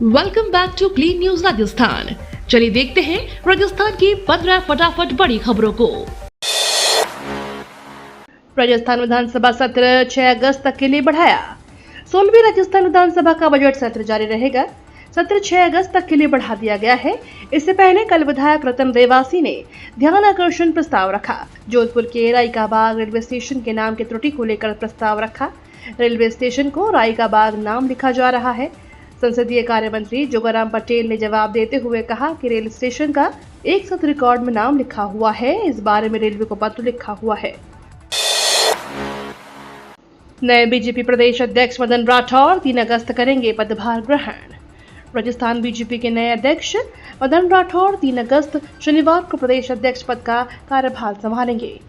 Welcome back to clean news Rajasthan. चलिए देखते हैं राजस्थान की 15 फटाफट बड़ी खबरों को। राजस्थान विधानसभा सत्र 6 अगस्त तक के लिए बढ़ाया। 16वीं राजस्थान विधानसभा का बजट सत्र जारी रहेगा। सत्र 6 अगस्त तक के लिए बढ़ा दिया गया है। इससे पहले कल विधायक रतन देवासी ने ध्यान आकर्षण प्रस्ताव रखा। जोधपुर के रायकाबाग रेलवे स्टेशन के नाम की त्रुटि को लेकर प्रस्ताव रखा। रेलवे स्टेशन को रायकाबाग नाम लिखा जा रहा है। संसदीय कार्य मंत्री जोगाराम पटेल ने जवाब देते हुए कहा कि रेल स्टेशन का एक साथ रिकॉर्ड में नाम लिखा हुआ है। इस बारे में रेलवे को पत्र लिखा हुआ है। नए बीजेपी प्रदेश अध्यक्ष मदन राठौर 3 अगस्त करेंगे पदभार ग्रहण। राजस्थान बीजेपी के नए अध्यक्ष मदन राठौर 3 अगस्त शनिवार को प्रदेश अध्यक्ष पद का कार्यभार संभालेंगे।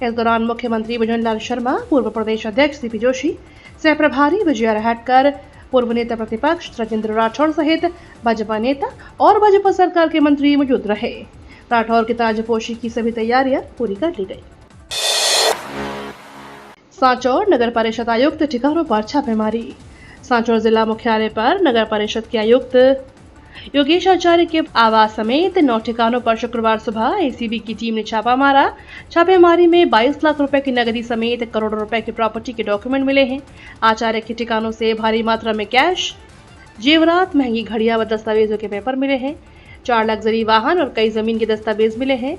इस दौरान मुख्यमंत्री भजनलाल शर्मा, पूर्व प्रदेश अध्यक्ष सीपी जोशी, सह प्रभारी विजय रहटकर, पूर्व नेता प्रतिपक्ष राजेंद्र राठौर सहित भाजपा नेता और भाजपा सरकार के मंत्री मौजूद रहे। राठौर की ताजपोशी की सभी तैयारियां पूरी कर ली गई। सांचौर नगर परिषद आयुक्त ठिकानों पर छापेमारी। सांचौर जिला मुख्यालय पर नगर परिषद के आयुक्त योगेश आचार्य के आवास समेत 9 ठिकानों पर शुक्रवार सुबह एसीबी की टीम ने छापा मारा। छापेमारी में 22 लाख रुपए की नकदी समेत करोड़ों रुपए की प्रॉपर्टी के डॉक्यूमेंट मिले हैं। आचार्य के ठिकानों से भारी मात्रा में कैश, जेवरात, महंगी घड़ियां व दस्तावेजों के पेपर मिले हैं। 4 लग्जरी वाहन और कई जमीन के दस्तावेज मिले हैं।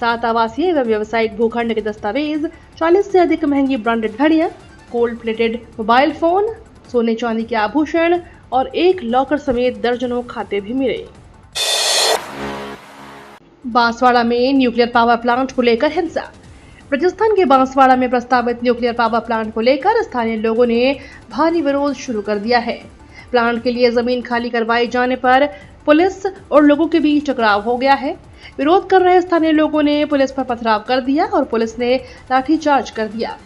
7 आवासीय व व्यावसायिक भूखंड के दस्तावेज, 40 से अधिक महंगी ब्रांडेड घड़ियां, गोल्ड प्लेटेड मोबाइल फोन, सोने चांदी के आभूषण और एक लॉकर समेत दर्जनों खाते भी मिले। बांसवाड़ा में न्यूक्लियर पावर प्लांट को लेकर हिंसा। राजस्थान के बांसवाड़ा में प्रस्तावित न्यूक्लियर पावर प्लांट को लेकर स्थानीय लोगों ने भारी विरोध शुरू कर दिया है। प्लांट के लिए जमीन खाली करवाए जाने पर पुलिस और लोगों के बीच टकराव हो गया है। विरोध कर रहे स्थानीय लोगों ने पुलिस पर पथराव कर दिया और पुलिस ने लाठीचार्ज कर दिया।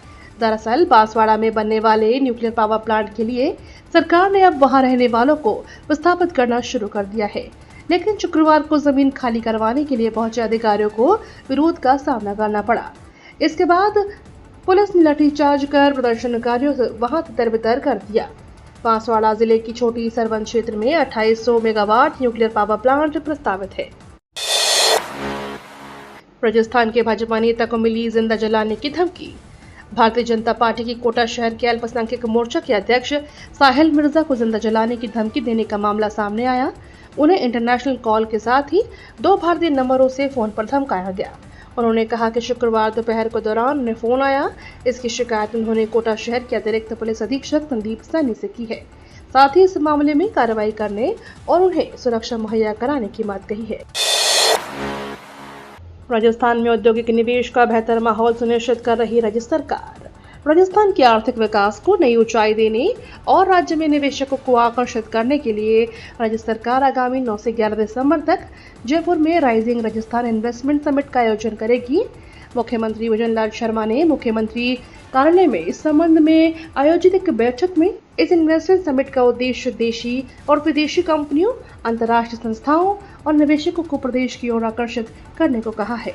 दरअसल बांसवाड़ा में बनने वाले न्यूक्लियर पावर प्लांट के लिए सरकार ने अब वहां रहने वालों को विस्थापित करना शुरू कर दिया है, लेकिन शुक्रवार को जमीन खाली करवाने के लिए पहुंचे अधिकारियों को विरोध का सामना करना पड़ा। इसके बाद पुलिस ने लाठीचार्ज कर प्रदर्शनकारियों से वहां तितर-बितर कर दिया। बांसवाड़ा जिले की छोटी सरवन क्षेत्र में 2800 मेगावाट न्यूक्लियर पावर प्लांट प्रस्तावित है। राजस्थान के भाजपा नेता को मिली जिंदा जलाने की धमकी। भारतीय जनता पार्टी की कोटा शहर के अल्पसंख्यक मोर्चा के अध्यक्ष साहिल मिर्जा को जिंदा जलाने की धमकी देने का मामला सामने आया। उन्हें इंटरनेशनल कॉल के साथ ही 2 भारतीय नंबरों से फोन पर धमकाया गया। उन्होंने कहा कि शुक्रवार दोपहर के दौरान उन्हें फोन आया। इसकी शिकायत उन्होंने कोटा शहर के अतिरिक्त पुलिस अधीक्षक संदीप सैनी से की है। साथ ही इस मामले में कार्रवाई करने और उन्हें सुरक्षा मुहैया कराने की बात कही है। राजस्थान में औद्योगिक निवेश का बेहतर माहौल सुनिश्चित कर रही राज्य सरकार। राजस्थान के आर्थिक विकास को नई ऊंचाई देने और राज्य में निवेशकों को आकर्षित करने के लिए राज्य सरकार आगामी 9 से 11 दिसंबर तक जयपुर में राइजिंग राजस्थान इन्वेस्टमेंट समिट का आयोजन करेगी। मुख्यमंत्री भजनलाल शर्मा ने मुख्यमंत्री कार्यालय में इस संबंध में आयोजित एक बैठक में इस इन्वेस्टमेंट समिट का उद्देश्य देशी और विदेशी कंपनियों, अंतर्राष्ट्रीय संस्थाओं और निवेशकों को प्रदेश की ओर आकर्षित करने को कहा है।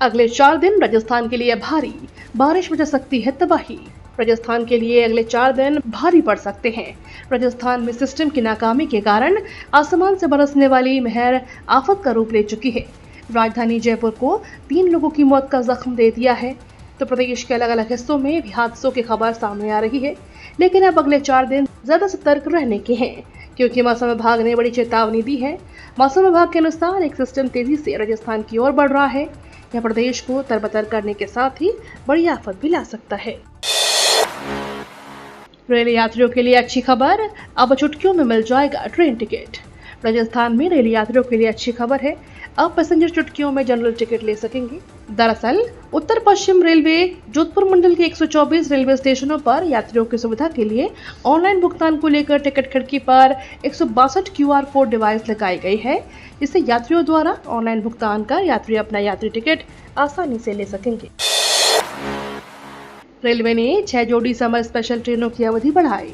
अगले 4 दिन राजस्थान के लिए भारी बारिश बचा सकती है तबाही। राजस्थान के लिए अगले 4 दिन भारी पड़ सकते हैं। राजस्थान में सिस्टम की नाकामी के कारण आसमान से बरसने वाली मेहर आफत का रूप ले चुकी है। राजधानी जयपुर को 3 लोगों की मौत का जख्म दे दिया है, तो प्रदेश के अलग अलग हिस्सों में भी हादसों की खबर सामने आ रही है। लेकिन अब अगले 4 दिन ज्यादा सतर्क रहने के हैं, क्योंकि मौसम विभाग ने बड़ी चेतावनी दी है। मौसम विभाग के अनुसार एक सिस्टम तेजी से राजस्थान की ओर बढ़ रहा है। यह प्रदेश को तरबतर करने के साथ ही बड़ी आफत भी ला सकता है। रेल यात्रियों के लिए अच्छी खबर, अब चुटकियों में मिल जाएगा ट्रेन टिकट। राजस्थान में रेल यात्रियों के लिए अच्छी खबर है, अब पैसेंजर चुटकियों में जनरल टिकट ले सकेंगे। दरअसल उत्तर पश्चिम रेलवे जोधपुर मंडल के 124 रेलवे स्टेशनों पर यात्रियों की सुविधा के लिए ऑनलाइन भुगतान को लेकर टिकट खिड़की पर 162 QR कोड डिवाइस लगाई गई है, जिससे यात्रियों द्वारा ऑनलाइन भुगतान कर यात्री अपना यात्री टिकट आसानी से ले सकेंगे। रेलवे ने 6 जोड़ी समर स्पेशल ट्रेनों की अवधि बढ़ाई।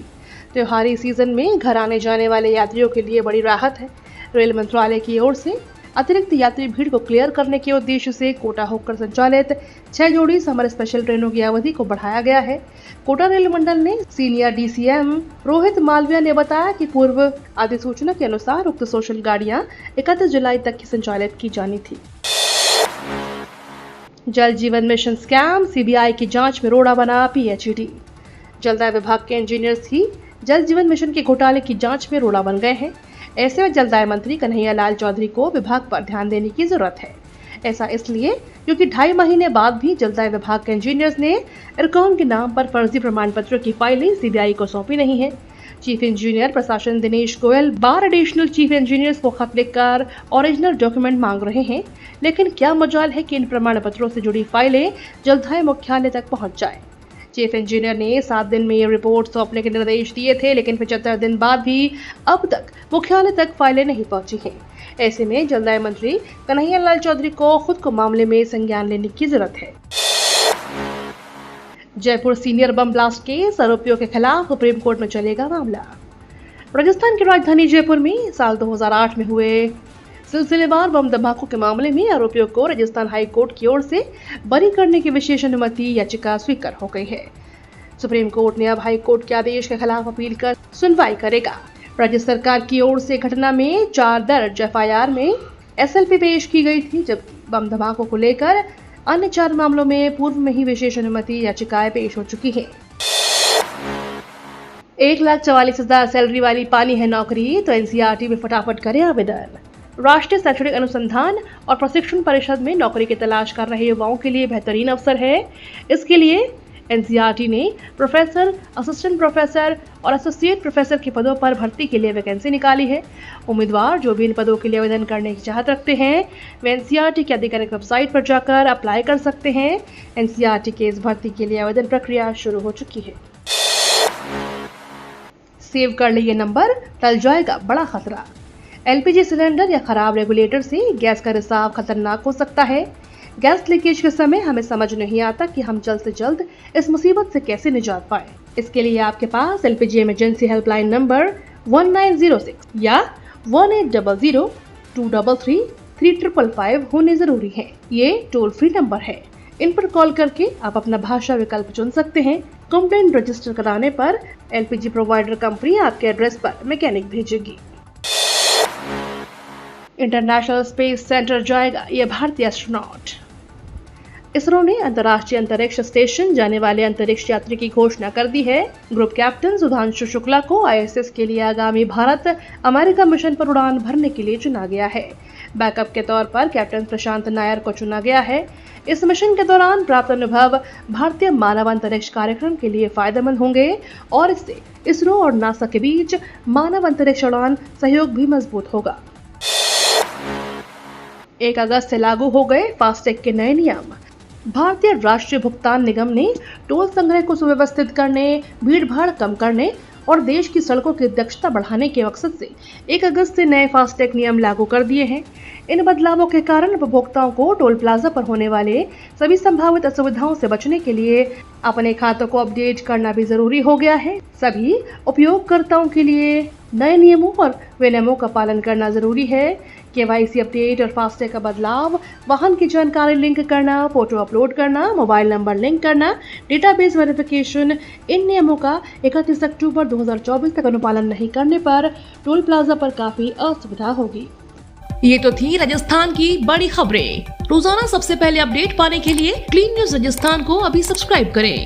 त्योहारी सीजन में घर आने जाने वाले यात्रियों के लिए बड़ी राहत है। रेल मंत्रालय की ओर से अतिरिक्त यात्री भीड़ को क्लियर करने के उद्देश्य से कोटा होकर संचालित 6 जोड़ी समर स्पेशल ट्रेनों की अवधि को बढ़ाया गया है। कोटा रेल मंडल ने सीनियर डीसीएम रोहित मालविया ने बताया कि पूर्व अधिसूचना के अनुसार उक्त सोशल गाड़ियां 31 जुलाई तक की संचालित की जानी थी। जल जीवन मिशन स्कैम, सीबीआई की जांच में रोड़ा बना पीएचईडी। जलदाय विभाग के इंजीनियर्स ही जल जीवन मिशन के घोटाले की जांच में रोड़ा बन गए हैं। ऐसे में जलदाय मंत्री कन्हैया लाल चौधरी को विभाग पर ध्यान देने की जरूरत है। ऐसा इसलिए क्योंकि 2.5 महीने बाद भी जलदाय विभाग के इंजीनियर्स ने इरकॉन के नाम पर फर्जी प्रमाण पत्र की फाइलें सीबीआई को सौंपी नहीं है। चीफ इंजीनियर प्रशासन दिनेश गोयल बार एडिशनल चीफ इंजीनियर्स को खत लिखकर ओरिजिनल डॉक्यूमेंट मांग रहे हैं, लेकिन क्या मजाल है कि इन प्रमाण पत्रों से जुड़ी फाइलें जलदाय मुख्यालय तक पहुंच जाए। चीफ इंजीनियर ने 7 दिन में ये रिपोर्ट सौंपने के निर्देश दिए थे, लेकिन 75 दिन बाद भी अब तक मुख्यालय तक फाइलें नहीं पहुंची हैं। ऐसे में जलदाय मंत्री कन्हैया लाल चौधरी को खुद को मामले में संज्ञान लेने की जरूरत है। Jaipur senior bomb blast case, आरोपियों के खिलाफ सुप्रीम कोर्ट में चलेगा मामला। राजस्थान की राजधानी जयपुर में साल 2008 में हुए सिलसिलेवार बम धमाकों के मामले में आरोपियों को राजस्थान हाई कोर्ट की ओर से बरी करने की विशेष अनुमति याचिका स्वीकार हो गई है। सुप्रीम कोर्ट ने अब हाई कोर्ट के आदेश के खिलाफ अपील कर सुनवाई करेगा। राज्य सरकार की ओर से घटना में 4 दर्ज एफआईआर में एसएलपी पेश की गई थी, जबकि बम धमाकों को लेकर अन्य 4 मामलों में पूर्व में ही विशेष अनुमति याचिकाएं पेश हो चुकी हैं। 1,44,000 सैलरी वाली पानी है नौकरी तो एनसीईआरटी में फटाफट करें आवेदन। राष्ट्रीय शैक्षणिक अनुसंधान और प्रशिक्षण परिषद में नौकरी की तलाश कर रहे युवाओं के लिए बेहतरीन अवसर है। इसके लिए एनसीईआरटी ने प्रोफेसर, असिस्टेंट प्रोफेसर और एसोसिएट प्रोफेसर के पदों पर भर्ती के लिए वैकेंसी निकाली है। उम्मीदवार जो भी इन पदों के लिए आवेदन करने की चाहत रखते हैं वे एनसीईआरटी की आधिकारिक वेबसाइट पर जाकर अप्लाई कर सकते हैं। एनसीईआरटी के इस भर्ती के लिए आवेदन प्रक्रिया शुरू हो चुकी है। सेव कर लिए नंबर, टल जाएगा बड़ा खतरा। एलपीजी सिलेंडर या खराब रेगुलेटर से गैस का रिसाव खतरनाक हो सकता है। गैस लीकेज के समय हमें समझ नहीं आता कि हम जल्द से जल्द इस मुसीबत से कैसे निजात पाए। इसके लिए आपके पास एलपीजी इमरजेंसी हेल्पलाइन नंबर 1906 या 1800-233-3555 होने जरूरी है। ये टोल फ्री नंबर है। इन पर कॉल करके आप अपना भाषा विकल्प चुन सकते हैं। कंप्लेंट रजिस्टर कराने पर एलपीजी प्रोवाइडर कंपनी आपके एड्रेस पर मैकेनिक भेजेगी। इंटरनेशनल स्पेस सेंटर जाएगा ये भारतीय एस्ट्रोनॉट। इसरो ने अंतर्राष्ट्रीय अंतरिक्ष स्टेशन जाने वाले अंतरिक्ष यात्री की घोषणा कर दी है। ग्रुप कैप्टन सुधांशु शुक्ला को आईएसएस के लिए आगामी भारत अमेरिका मिशन पर उड़ान भरने के लिए चुना गया है। बैकअप के तौर पर कैप्टन प्रशांत नायर को चुना गया है। इस मिशन के दौरान प्राप्त अनुभव भारतीय मानव अंतरिक्ष कार्यक्रम के लिए फायदेमंद होंगे और इससे इसरो और नासा के बीच मानव अंतरिक्ष उड़ान सहयोग भी मजबूत होगा। 1 अगस्त से लागू हो गए फास्टैग के नए नियम। भारतीय राष्ट्रीय भुगतान निगम ने टोल संग्रह को सुव्यवस्थित करने, भीड़-भाड़ कम करने और देश की सड़कों की दक्षता बढ़ाने के मकसद से 1 अगस्त से नए फास्टैग नियम लागू कर दिए हैं। इन बदलावों के कारण उपभोक्ताओं को टोल प्लाजा पर होने वाले सभी संभावित असुविधाओं से बचने के लिए अपने खातों को अपडेट करना भी जरूरी हो गया है। सभी उपयोगकर्ताओं के लिए नए नियमों और विनियमों का पालन करना जरूरी है। केवाईसी अपडेट और फास्टैग का बदलाव, वाहन की जानकारी लिंक करना, फोटो अपलोड करना, मोबाइल नंबर लिंक करना, डेटाबेस वेरिफिकेशन, इन नियमों का 31 अक्टूबर 2024 तक अनुपालन नहीं करने पर टोल प्लाजा पर काफी असुविधा होगी। ये तो थी राजस्थान की बड़ी खबरें। रोजाना सबसे पहले अपडेट पाने के लिए क्लीन न्यूज राजस्थान को अभी सब्सक्राइब करें।